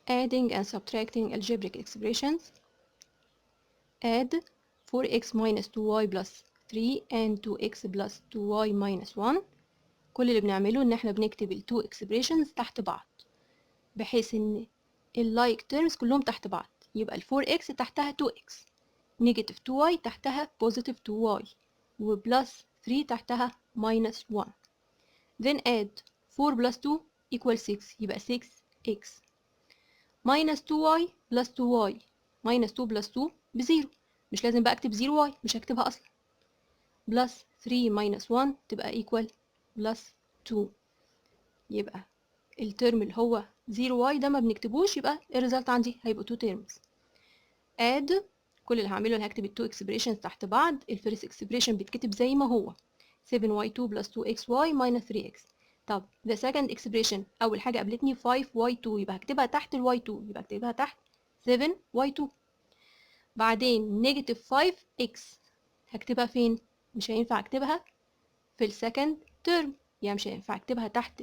adding and subtracting algebraic expressions. Add 4x minus 2y plus 3 and 2x plus 2y minus 1. كل اللي بنعمله ان احنا بنكتب ال two expressions تحت بعض بحيث ان ال like terms كلهم تحت بعض. يبقى ال 4x تحتها 2x، negative 2y تحتها positive 2y، و plus 3 تحتها minus 1. Then add 4 plus 2 equals 6، يبقى 6x minus 2y plus 2y minus 2 plus 2 بزيرو، مش لازم بقى اكتب 0y، مش هكتبها اصلا. plus 3 minus 1 تبقى equal plus 2. يبقى الترم اللي هو 0y ده ما بنكتبوش، يبقى الريزلت عندي هيبقى 2 terms. add كل اللي هعمله انا هكتب ال 2 expressions تحت بعض. الفيرست expression بيتكتب زي ما هو 7y2 plus 2xy minus 3x. طب the second expression أول حاجة قابلتني 5y2، يبقى هكتبها تحت ال y2، يبقى هكتبها تحت 7y2. بعدين negative 5x هكتبها فين؟ مش هينفع أكتبها في ال second term، يعني مش هينفع أكتبها تحت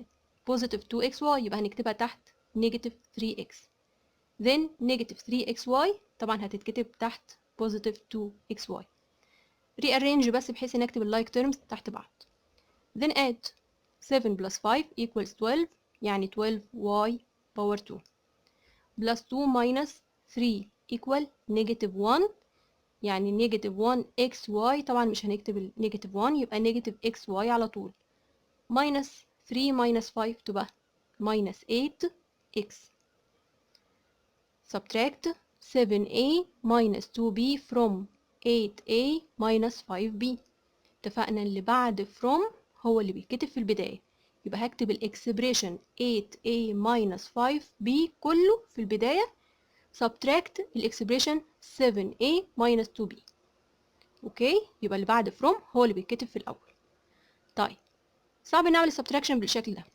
positive 2xy، يبقى هنكتبها تحت negative 3x. then negative 3xy طبعا هتتكتب تحت positive 2xy. rearrange بس بحيث إن أكتب ال like terms تحت بعض. then add 7 plus 5 equals 12، يعني 12y power 2 plus 2 minus 3 equal negative 1، يعني negative 1xy. طبعا مش هنكتب ال negative 1، يبقى negative xy على طول. minus 3 minus 5 تبقى minus 8x. subtract 7a minus 2b from 8a minus 5b. اتفقنا اللي بعد from هو اللي بيتكتب في البداية، يبقى هكتب الاكسبريشن 8a minus 5b كله في البداية، subtract الاكسبريشن 7a minus 2b. اوكي، يبقى اللي بعد from هو اللي بيتكتب في الأول. طيب صعب نعمل subtraction بالشكل ده،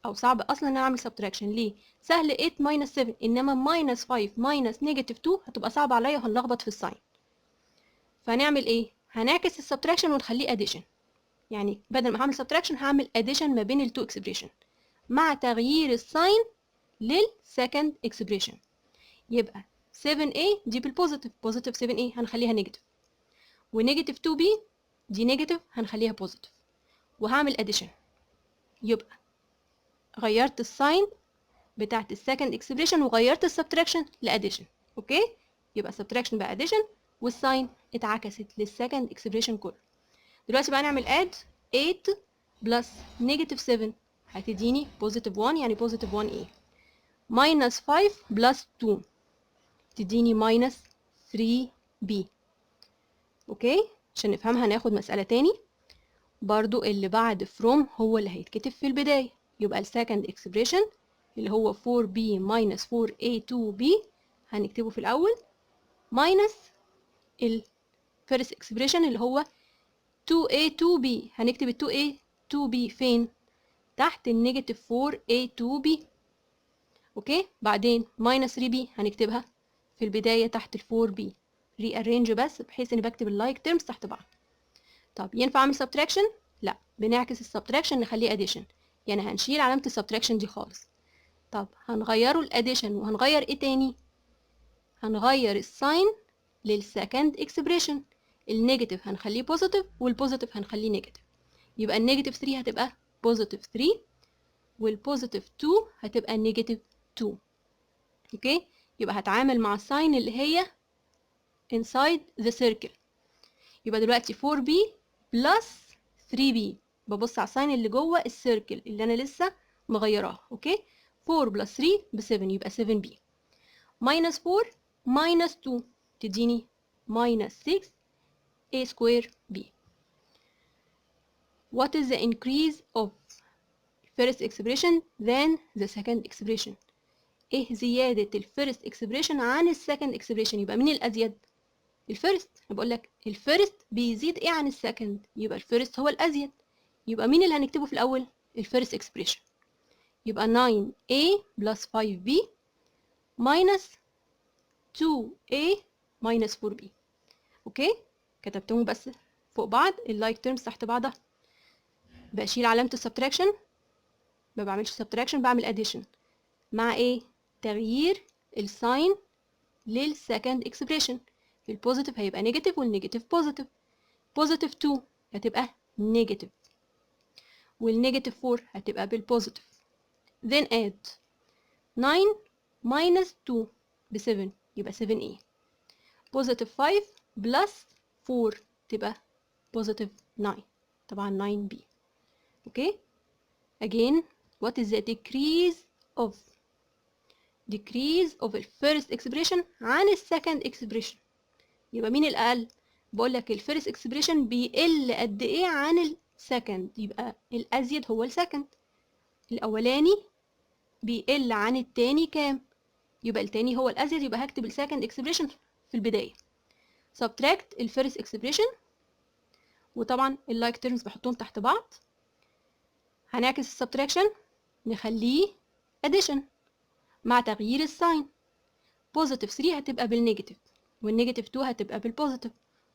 أو صعب أصلا نعمل subtraction. ليه؟ سهل 8 minus 7، إنما minus 5 minus negative 2 هتبقى صعبة عليا وهنلخبط في الساين. فهنعمل إيه؟ هنعكس السبتراكشن ونخليه addition. يعني بدل ما هعمل subtraction هعمل addition ما بين ال two expression مع تغيير الساين للsecond expression. يبقى 7a دي بالبوزيتيف، بوزيتيف 7a هنخليها نيجاتيف، ونيجاتيف 2b دي نيجاتيف هنخليها بوزيتيف، وهعمل addition. يبقى غيرت الساين بتاعت السكند expression وغيرت السبتراكشن لاديشن. اوكي، يبقى subtraction بقى addition والساين اتعكست للسكند expression كله. دلوقتي بقى نعمل add 8 plus negative 7 هتديني positive 1، يعني positive 1a minus 5 plus 2 تديني minus 3b. اوكي، عشان نفهمها هناخد مسألة تاني برضو اللي بعد from هو اللي هيتكتب في البداية. يبقى السكند expression اللي هو 4b minus 4a2b هنكتبه في الأول minus ال first expression اللي هو 2a2b. هنكتب ال 2a2b فين؟ تحت النيجاتيف 4a2b. اوكي، بعدين minus 3b هنكتبها في البداية تحت ال 4b. rearrange بس بحيث اني بكتب اللايك تيرمز تحت بعض. طب ينفع اعمل subtraction؟ لا، بنعكس السبتراكشن نخليه addition، يعني هنشيل علامة السبتراكشن دي خالص. طب هنغيره الاديشن وهنغير ايه تاني؟ هنغير الساين للسكند اكسبريشن. النيجاتيف هنخليه بوزيتيف والبوزيتيف هنخليه نيجاتيف. يبقى النيجاتيف 3 هتبقى بوزيتيف 3 والبوزيتيف 2 هتبقى نيجاتيف 2. اوكي، يبقى هتعامل مع الساين اللي هي inside the circle. يبقى دلوقتي 4b plus 3b ببص على الساين اللي جوه السيركل اللي انا لسه مغيراه. اوكي، 4 plus 3 ب 7 يبقى 7b minus 4 minus 2 تديني minus 6a square b. What is the increase of first expression than the second expression؟ ايه زيادة الفيرست expression عن السكند expression؟ يبقى مين الأزيد؟ الفيرست. بقول لك الفيرست بيزيد ايه عن السكند؟ يبقى الفيرست هو الأزيد. يبقى مين اللي هنكتبه في الأول؟ الفيرست expression. يبقى 9a plus 5b minus 2a minus 4b. اوكي، كتبتهم بس فوق بعض اللايك تيرمز تحت بعضها. بشيل علامة السبتراكشن، ما بعملش سبتراكشن، بعمل اديشن مع ايه؟ تغيير الساين للسكند اكسبريشن. البوزيتيف هيبقى نيجاتيف والنيجاتيف بوزيتيف. بوزيتيف 2 هتبقى نيجاتيف والنيجاتيف 4 هتبقى بالبوزيتيف. then add 9 minus 2 ب 7 يبقى 7a. positive 5 plus 4 تبقى positive 9 طبعا 9b. okay again what is the decrease of the first expression عن ال second expression؟ يبقى مين الأقل؟ بقول لك ال first expression بيقل قد إيه عن ال second، يبقى الأزيد هو ال second. الأولاني بيقل عن التاني كام؟ يبقى التاني هو الأزيد، يبقى هكتب ال second expression في البداية. subtract ال first expression، وطبعا ال like terms بحطهم تحت بعض. هنعكس ال subtraction نخليه addition مع تغيير الساين. positive 3 هتبقى بالنيجاتيف، والنيجاتيف 2 هتبقى بالبوزيتيف،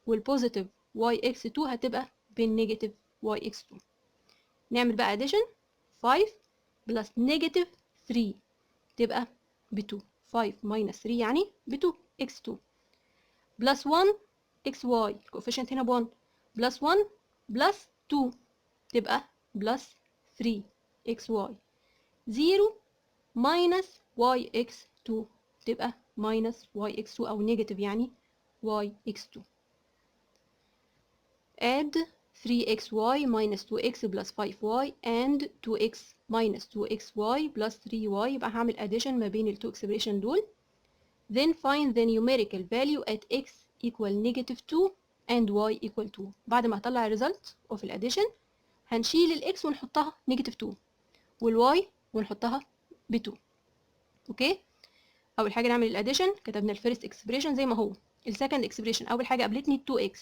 والبوزيتيف yx2 هتبقى بالنيجاتيف yx2. نعمل بقى addition 5 plus negative 3 تبقى ب 2. 5 minus 3 يعني ب 2 x2 plus 1 xy الكوفيشنت هنا ب 1 plus 1 plus 2 تبقى plus 3 xy. 0 minus yx2 تبقى minus yx2 أو negative يعني yx2. add 3xy minus 2x plus 5y and 2x minus 2xy plus 3y. يبقى هعمل addition ما بين ال two expression دول. then find the numerical value at x equal negative 2 and y equal 2. بعد ما هطلع ال result of ال addition هنشيل ال x ونحطها negative 2 وال y ونحطها ب 2. اوكي، اول حاجه نعمل ال addition، كتبنا ال first expression زي ما هو. ال second expression اول حاجه قابلتني 2x،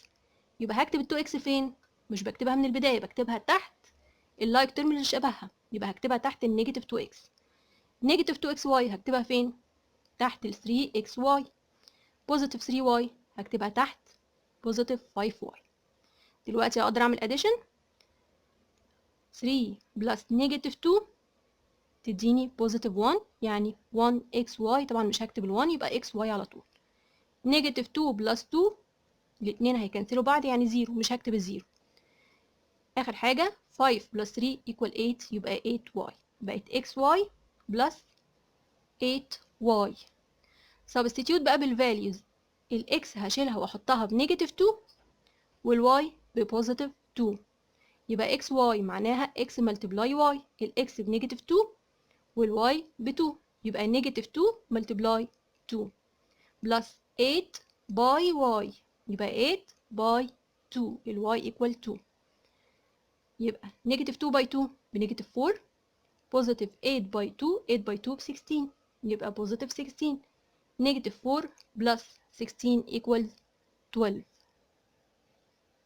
يبقى هكتب ال 2x فين؟ مش بكتبها من البدايه، بكتبها تحت اللايك تيرم اللي شبهها، يبقى هكتبها تحت النيجاتيف 2x. نيجاتيف 2xy هكتبها فين؟ تحت ال 3xy. بوزيتيف 3y هكتبها تحت بوزيتيف 5y. دلوقتي اقدر اعمل addition 3 بلس نيجاتيف 2 تديني بوزيتيف 1 يعني 1xy. طبعا مش هكتب ال 1 يبقى xy على طول. نيجاتيف 2 بلس 2 الاتنين هيكنسلوا بعض يعني 0، مش هكتب الزيرو. اخر حاجه 5 بلس 3 equal 8 يبقى 8y. بقت xy بلس 8y. substitute بقى بالفاليوز، الاكس هشيلها واحطها بنيجاتيف 2 والواي ببوزيتيف 2. يبقى xy معناها x ملتبلاي y، الاكس بنيجاتيف 2 والواي ب 2، يبقى نيجاتيف 2 ملتبلاي 2 بلس 8 باي y، يبقى 8 باي 2 الواي ايكوال 2. يبقى نيجاتيف 2 باي 2 بنيجاتيف 4، بوزيتيف 8 باي 2 8 باي 2 ب 16 يبقى بوزيتيف 16. نيجاتيف 4 بلس 16 equals 12.